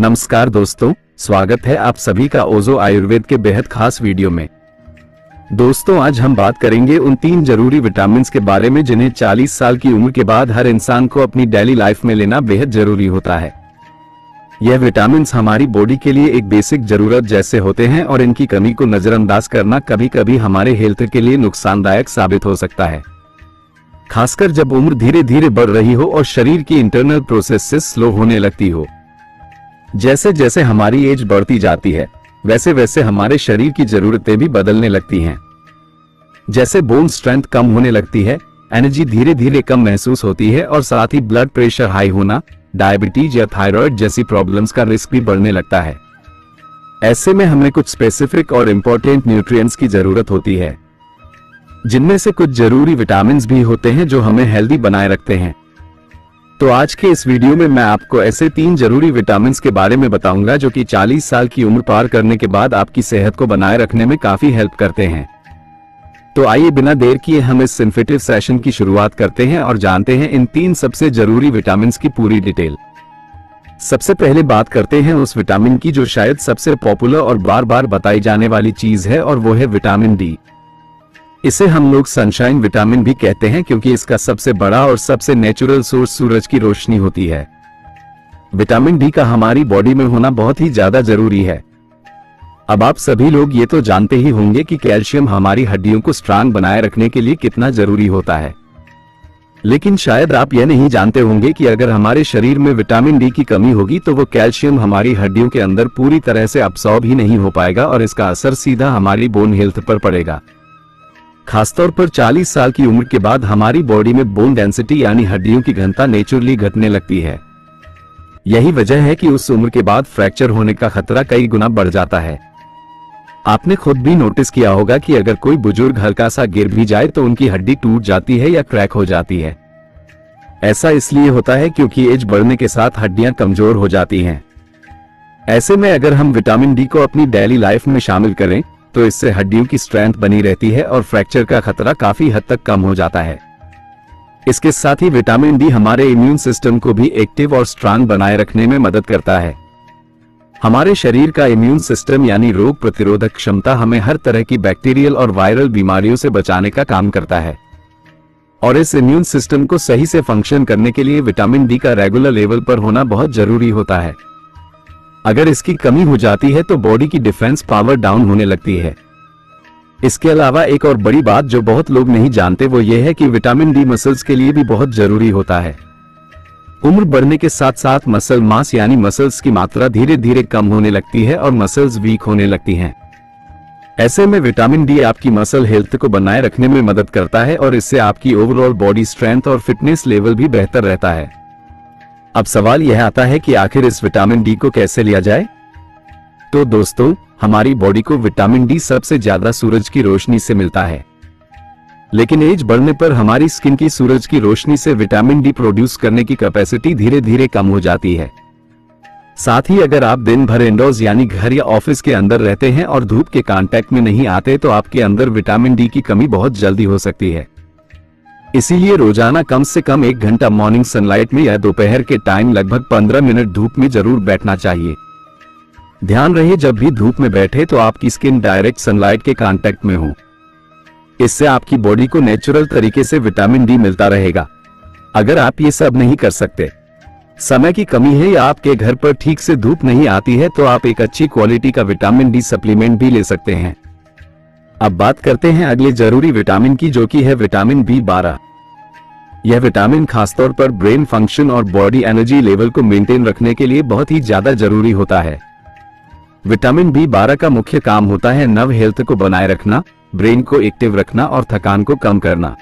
नमस्कार दोस्तों, स्वागत है आप सभी का ओजो आयुर्वेद के बेहद खास वीडियो में। दोस्तों, आज हम बात करेंगे उन 3 जरूरी विटामिन्स के बारे में जिन्हें 40 साल की उम्र के बाद हर इंसान को अपनी डेली लाइफ में लेना बेहद जरूरी होता है। यह विटामिन्स हमारी बॉडी के लिए एक बेसिक जरूरत जैसे होते हैं और इनकी कमी को नजरअंदाज करना कभी कभी हमारे हेल्थ के लिए नुकसानदायक साबित हो सकता है, खासकर जब उम्र धीरे धीरे बढ़ रही हो और शरीर की इंटरनल प्रोसेसेस स्लो होने लगती हो। जैसे जैसे हमारी एज बढ़ती जाती है वैसे वैसे हमारे शरीर की जरूरतें भी बदलने लगती हैं। जैसे बोन स्ट्रेंथ कम होने लगती है, एनर्जी धीरे धीरे कम महसूस होती है और साथ ही ब्लड प्रेशर हाई होना, डायबिटीज या थायराइड जैसी प्रॉब्लम्स का रिस्क भी बढ़ने लगता है। ऐसे में हमें कुछ स्पेसिफिक और इम्पोर्टेंट न्यूट्रिएंट्स की जरूरत होती है, जिनमें से कुछ जरूरी विटामिन्स भी होते हैं जो हमें हेल्दी बनाए रखते हैं। तो आज के इस वीडियो में मैं आपको ऐसे 3 जरूरी विटामिन्स के बारे में बताऊंगा जो कि 40 साल की उम्र पार करने के बाद आपकी सेहत को बनाए रखने में काफी हेल्प करते हैं। तो आइए बिना देर किए हम इस इन्फॉर्मेटिव सेशन की शुरुआत करते हैं और जानते हैं इन 3 सबसे जरूरी विटामिन्स की पूरी डिटेल। सबसे पहले बात करते हैं उस विटामिन की जो शायद सबसे पॉपुलर और बार बार बताई जाने वाली चीज है, और वो है विटामिन डी। इसे हम लोग सनशाइन विटामिन भी कहते हैं क्योंकि इसका सबसे बड़ा और सबसे नेचुरल सोर्स सूरज की रोशनी होती है। विटामिन डी का हमारी बॉडी में होना बहुत ही ज्यादा जरूरी है। अब आप सभी लोग ये तो जानते ही होंगे कि कैल्शियम हमारी हड्डियों को स्ट्रांग बनाए रखने के लिए कितना जरूरी होता है, लेकिन शायद आप यह नहीं जानते होंगे कि अगर हमारे शरीर में विटामिन डी की कमी होगी तो वो कैल्शियम हमारी हड्डियों के अंदर पूरी तरह से अब्सॉर्ब ही नहीं हो पाएगा और इसका असर सीधा हमारी बोन हेल्थ पर पड़ेगा। खासतौर पर 40 साल की उम्र के बाद हमारी बॉडी में बोन डेंसिटी यानी हड्डियों की घनता नेचुरली घटने लगती है। यही वजह है कि उस उम्र के बाद फ्रैक्चर होने का खतरा कई गुना बढ़ जाता है। आपने खुद भी नोटिस किया होगा कि अगर कोई बुजुर्ग हल्का सा गिर भी जाए तो उनकी हड्डी टूट जाती है या क्रैक हो जाती है। ऐसा इसलिए होता है क्योंकि एज बढ़ने के साथ हड्डियां कमजोर हो जाती हैं। ऐसे में अगर हम विटामिन डी को अपनी डेली लाइफ में शामिल करें तो इससे हड्डियों की स्ट्रेंथ बनी रहती है और फ्रैक्चर का खतरा काफी हद तक कम हो जाता है। इसके साथ ही विटामिन डी हमारे इम्यून सिस्टम को भी एक्टिव और स्ट्रांग बनाए रखने में मदद करता है। हमारे शरीर का इम्यून सिस्टम यानी रोग प्रतिरोधक क्षमता हमें हर तरह की बैक्टीरियल और वायरल बीमारियों से बचाने का काम करता है, और इस इम्यून सिस्टम को सही से फंक्शन करने के लिए विटामिन डी का रेगुलर लेवल पर होना बहुत जरूरी होता है। अगर इसकी कमी हो जाती है तो बॉडी की डिफेंस पावर डाउन होने लगती है। इसके अलावा एक और बड़ी बात जो बहुत लोग नहीं जानते वो ये है कि विटामिन डी मसल्स के लिए भी बहुत जरूरी होता है। उम्र बढ़ने के साथ साथ मसल मास यानी मसल्स की मात्रा धीरे धीरे कम होने लगती है और मसल्स वीक होने लगती हैं। ऐसे में विटामिन डी आपकी मसल हेल्थ को बनाए रखने में मदद करता है और इससे आपकी ओवरऑल बॉडी स्ट्रेंथ और फिटनेस लेवल भी बेहतर रहता है। अब सवाल यह आता है कि आखिर इस विटामिन डी को कैसे लिया जाए। तो दोस्तों, हमारी बॉडी को विटामिन डी सबसे ज्यादा सूरज की रोशनी से मिलता है, लेकिन एज बढ़ने पर हमारी स्किन की सूरज की रोशनी से विटामिन डी प्रोड्यूस करने की कैपेसिटी धीरे धीरे कम हो जाती है। साथ ही अगर आप दिन भर इंडोर्स यानी घर या ऑफिस के अंदर रहते हैं और धूप के कांटेक्ट में नहीं आते तो आपके अंदर विटामिन डी की कमी बहुत जल्दी हो सकती है। इसीलिए रोजाना कम से कम 1 घंटा मॉर्निंग सनलाइट में या दोपहर के टाइम लगभग 15 मिनट धूप में जरूर बैठना चाहिए। ध्यान रहे जब भी धूप में बैठे तो आपकी स्किन डायरेक्ट सनलाइट के कांटेक्ट में हो। इससे आपकी बॉडी को नेचुरल तरीके से विटामिन डी मिलता रहेगा। अगर आप ये सब नहीं कर सकते, समय की कमी है या आपके घर पर ठीक से धूप नहीं आती है तो आप एक अच्छी क्वालिटी का विटामिन डी सप्लीमेंट भी ले सकते हैं। अब बात करते हैं अगले जरूरी विटामिन की जो कि है विटामिन बी12। यह विटामिन खासतौर पर ब्रेन फंक्शन और बॉडी एनर्जी लेवल को मेंटेन रखने के लिए बहुत ही ज्यादा जरूरी होता है। विटामिन बी12 का मुख्य काम होता है नर्व हेल्थ को बनाए रखना, ब्रेन को एक्टिव रखना और थकान को कम करना।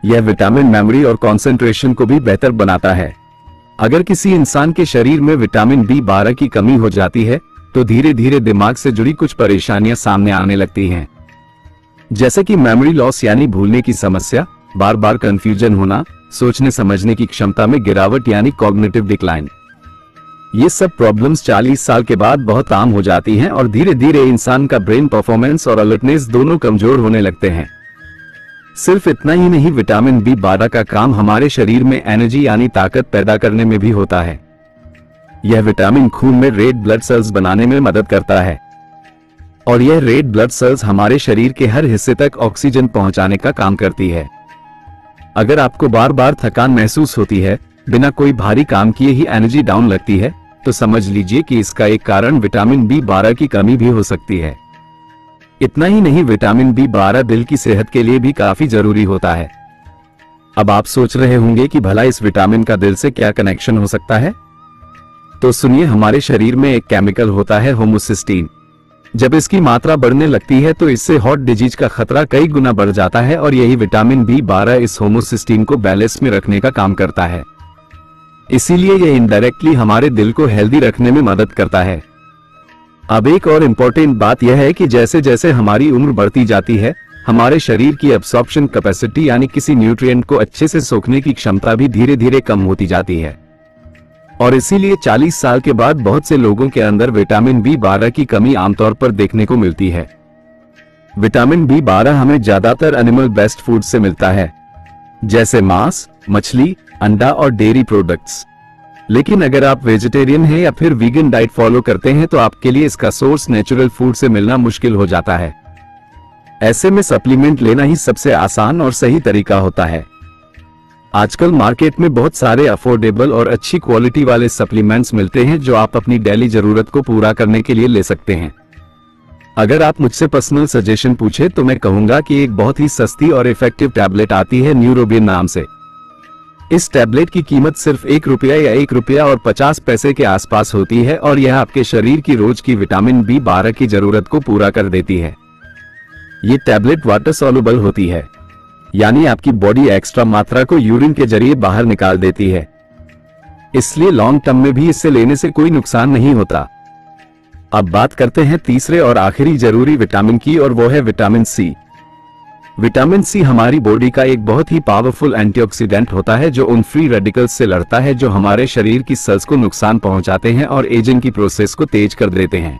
यह विटामिन मेमोरी और कंसंट्रेशन को भी बेहतर बनाता है। अगर किसी इंसान के शरीर में विटामिन बी12 की कमी हो जाती है तो धीरे धीरे दिमाग से जुड़ी कुछ परेशानियां सामने आने लगती हैं, जैसे कि मेमोरी लॉस यानी भूलने की समस्या, बार बार कंफ्यूजन होना, सोचने समझने की क्षमता में गिरावट यानी कॉग्निटिव डिक्लाइन। ये सब प्रॉब्लम्स 40 साल के बाद बहुत आम हो जाती हैं और धीरे धीरे इंसान का ब्रेन परफॉर्मेंस और अलर्टनेस दोनों कमजोर होने लगते हैं। सिर्फ इतना ही नहीं, विटामिन बी12 का काम हमारे शरीर में एनर्जी यानी ताकत पैदा करने में भी होता है। यह विटामिन खून में रेड ब्लड सेल्स बनाने में मदद करता है और यह रेड ब्लड सेल्स हमारे शरीर के हर हिस्से तक ऑक्सीजन पहुंचाने का काम करती है। अगर आपको बार बार थकान महसूस होती है, बिना कोई भारी काम किए ही एनर्जी डाउन लगती है, तो समझ लीजिए कि इसका एक कारण विटामिन B12 की कमी भी हो सकती है। इतना ही नहीं, विटामिन B12 दिल की सेहत के लिए भी काफी जरूरी होता है। अब आप सोच रहे होंगे कि भला इस विटामिन का दिल से क्या कनेक्शन हो सकता है? तो सुनिए, हमारे शरीर में एक केमिकल होता है होमोसिस्टीन। जब इसकी मात्रा बढ़ने लगती है तो इससे हार्ट डिजीज का खतरा कई गुना बढ़ जाता है और यही विटामिन B12 इस होमोसिस्टीन को बैलेंस में रखने का काम करता है। इसीलिए यह इनडायरेक्टली हमारे दिल को हेल्दी रखने में मदद करता है। अब एक और इम्पोर्टेंट बात यह है कि जैसे जैसे हमारी उम्र बढ़ती जाती है, हमारे शरीर की एब्सॉर्प्शन कैपेसिटी यानी किसी न्यूट्रिएंट को अच्छे से सोखने की क्षमता भी धीरे धीरे कम होती जाती है और इसीलिए 40 साल के बाद बहुत से लोगों के अंदर विटामिन B12 की कमी आमतौर पर देखने को मिलती है। विटामिन B12 हमें ज्यादातर एनिमल बेस्ड फूड से मिलता है, जैसे मांस, मछली, अंडा और डेयरी प्रोडक्ट्स। लेकिन अगर आप वेजिटेरियन हैं या फिर वीगन डाइट फॉलो करते हैं तो आपके लिए इसका सोर्स नेचुरल फूड से मिलना मुश्किल हो जाता है। ऐसे में सप्लीमेंट लेना ही सबसे आसान और सही तरीका होता है। आजकल मार्केट में बहुत सारे अफोर्डेबल और अच्छी क्वालिटी वाले सप्लीमेंट्स मिलते हैं जो आप अपनी डेली जरूरत को पूरा करने के लिए ले सकते हैं। अगर आप मुझसे पर्सनल सजेशन पूछे तो मैं कहूंगा कि एक बहुत ही सस्ती और इफेक्टिव टैबलेट आती है न्यूरोबिन नाम से। इस टैबलेट की कीमत सिर्फ ₹1 या ₹1.50 के आसपास होती है और यह आपके शरीर की रोज की विटामिन B12 की जरूरत को पूरा कर देती है। ये टैबलेट वाटर सॉल्युबल होती है, यानी आपकी बॉडी एक्स्ट्रा मात्रा को यूरिन के जरिए बाहर निकाल देती है, इसलिए लॉन्ग टर्म में भी इससे लेने से कोई नुकसान नहीं होता। अब बात करते हैं तीसरे और आखिरी जरूरी विटामिन की, और वो है विटामिन C। विटामिन C हमारी बॉडी का एक बहुत ही पावरफुल एंटीऑक्सीडेंट होता है जो उन फ्री रेडिकल्स से लड़ता है जो हमारे शरीर की सेल्स को नुकसान पहुंचाते हैं और एजिंग की प्रोसेस को तेज कर देते हैं।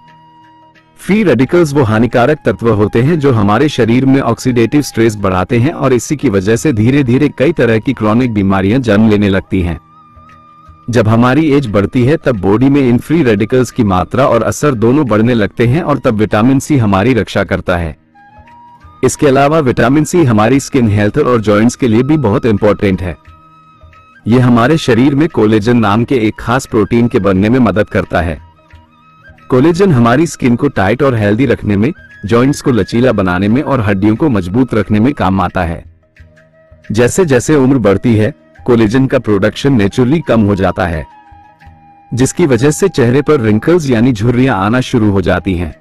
फ्री रेडिकल्स वो हानिकारक तत्व होते हैं जो हमारे शरीर में ऑक्सीडेटिव स्ट्रेस बढ़ाते हैं और इसी की वजह से धीरे धीरे कई तरह की क्रॉनिक बीमारियां जन्म लेने लगती हैं। जब हमारी एज बढ़ती है तब बॉडी में इन फ्री रेडिकल्स की मात्रा और असर दोनों बढ़ने लगते हैं और तब विटामिन C हमारी रक्षा करता है। इसके अलावा विटामिन C हमारी स्किन हेल्थ और जॉइंट्स के लिए भी बहुत इंपॉर्टेंट है। यह हमारे शरीर में कोलेजन नाम के एक खास प्रोटीन के बनने में मदद करता है। कोलेजन हमारी स्किन को टाइट और हेल्दी रखने में, जॉइंट्स को लचीला बनाने में और हड्डियों को मजबूत रखने में काम आता है। जैसे जैसे उम्र बढ़ती है, कोलेजन का प्रोडक्शन नेचुरली कम हो जाता है, जिसकी वजह से चेहरे पर रिंकल्स यानी झुर्रियां आना शुरू हो जाती हैं।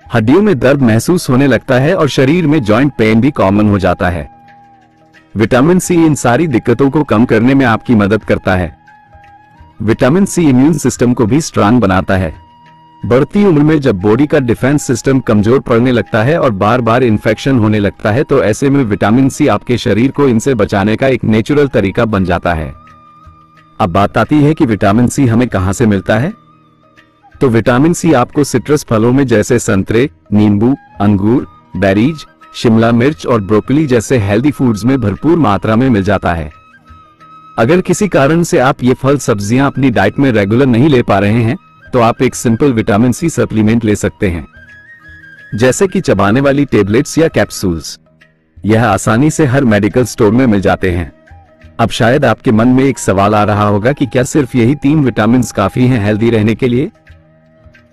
हड्डियों में दर्द महसूस होने लगता है और शरीर में जॉइंट पेन भी कॉमन हो जाता है। विटामिन C इन सारी दिक्कतों को कम करने में आपकी मदद करता है। विटामिन C इम्यून सिस्टम को भी स्ट्रांग बनाता है। बढ़ती उम्र में जब बॉडी का डिफेंस सिस्टम कमजोर पड़ने लगता है और बार बार इन्फेक्शन होने लगता है तो ऐसे में विटामिन C आपके शरीर को इनसे बचाने का एक नेचुरल तरीका बन जाता है। अब बात आती है कि विटामिन C हमें कहां से मिलता है। तो विटामिन C आपको सिट्रस फलों में जैसे संतरे, नींबू, अंगूर, बेरीज, शिमला मिर्च और ब्रोकली जैसे हेल्दी फूड्स में भरपूर मात्रा में मिल जाता है। अगर किसी कारण से आप ये फल सब्जियां अपनी डाइट में रेगुलर नहीं ले पा रहे हैं तो आप एक सिंपल विटामिन C सप्लीमेंट ले सकते हैं, जैसे कि चबाने वाली टेबलेट्स या कैप्सूल्स। यह आसानी से हर मेडिकल स्टोर में मिल जाते हैं। अब शायद आपके मन में एक सवाल आ रहा होगा कि क्या सिर्फ यही 3 विटामिन काफी हैं हेल्दी रहने के लिए?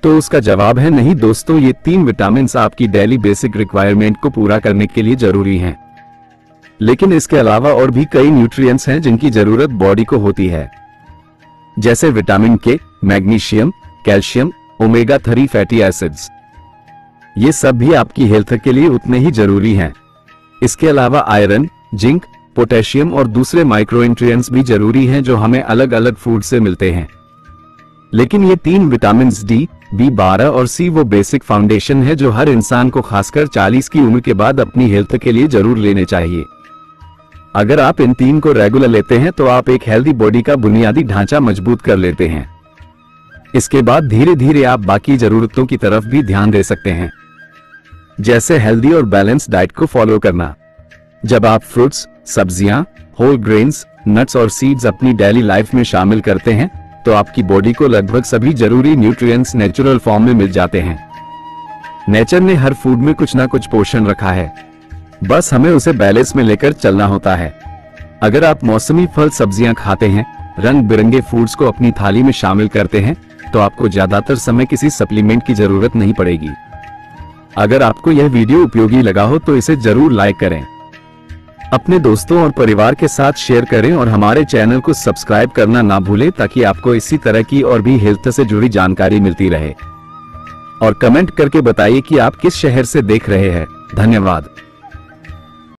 तो उसका जवाब है नहीं दोस्तों, ये 3 विटामिन आपकी डेली बेसिक रिक्वायरमेंट को पूरा करने के लिए जरूरी हैं। लेकिन इसके अलावा और भी कई न्यूट्रिएंट्स हैं जिनकी जरूरत बॉडी को होती है, जैसे vitamin K, magnesium, calcium, omega 3 fatty acids. ये सब भी आपकी हेल्थ के लिए उतने ही जरूरी हैं। इसके अलावा आयरन, जिंक, पोटेशियम और दूसरे माइक्रोन्यूट्रिएंट्स भी जरूरी हैं जो हमें अलग अलग फूड से मिलते हैं। लेकिन ये 3 विटामिन D, B12 और C वो बेसिक फाउंडेशन है जो हर इंसान को खासकर 40 की उम्र के बाद अपनी हेल्थ के लिए जरूर लेने चाहिए। अगर आप इन 3 को रेगुलर लेते हैं तो आप एक हेल्दी बॉडी का बुनियादी ढांचा मजबूत कर लेते हैं। इसके बाद धीरे धीरे आप बाकी जरूरतों की तरफ भी ध्यान दे सकते हैं, जैसे हेल्दी और बैलेंस डाइट को फॉलो करना। जब आप फ्रूट्स, सब्जियां, होल ग्रेन्स, नट्स और सीड्स अपनी डेली लाइफ में शामिल करते हैं तो आपकी बॉडी को लगभग सभी जरूरी न्यूट्रिएंट्स नेचुरल फॉर्म में मिल जाते हैं। नेचर ने हर फूड में कुछ ना कुछ पोषण रखा है, बस हमें उसे बैलेंस में लेकर चलना होता है। अगर आप मौसमी फल सब्जियां खाते हैं, रंग बिरंगे फूड्स को अपनी थाली में शामिल करते हैं, तो आपको ज्यादातर समय किसी सप्लीमेंट की जरूरत नहीं पड़ेगी। अगर आपको यह वीडियो उपयोगी लगा हो तो इसे जरूर लाइक करें, अपने दोस्तों और परिवार के साथ शेयर करें और हमारे चैनल को सब्सक्राइब करना ना भूलें ताकि आपको इसी तरह की और भी हेल्थ से जुड़ी जानकारी मिलती रहे। और कमेंट करके बताइए कि आप किस शहर से देख रहे हैं। धन्यवाद।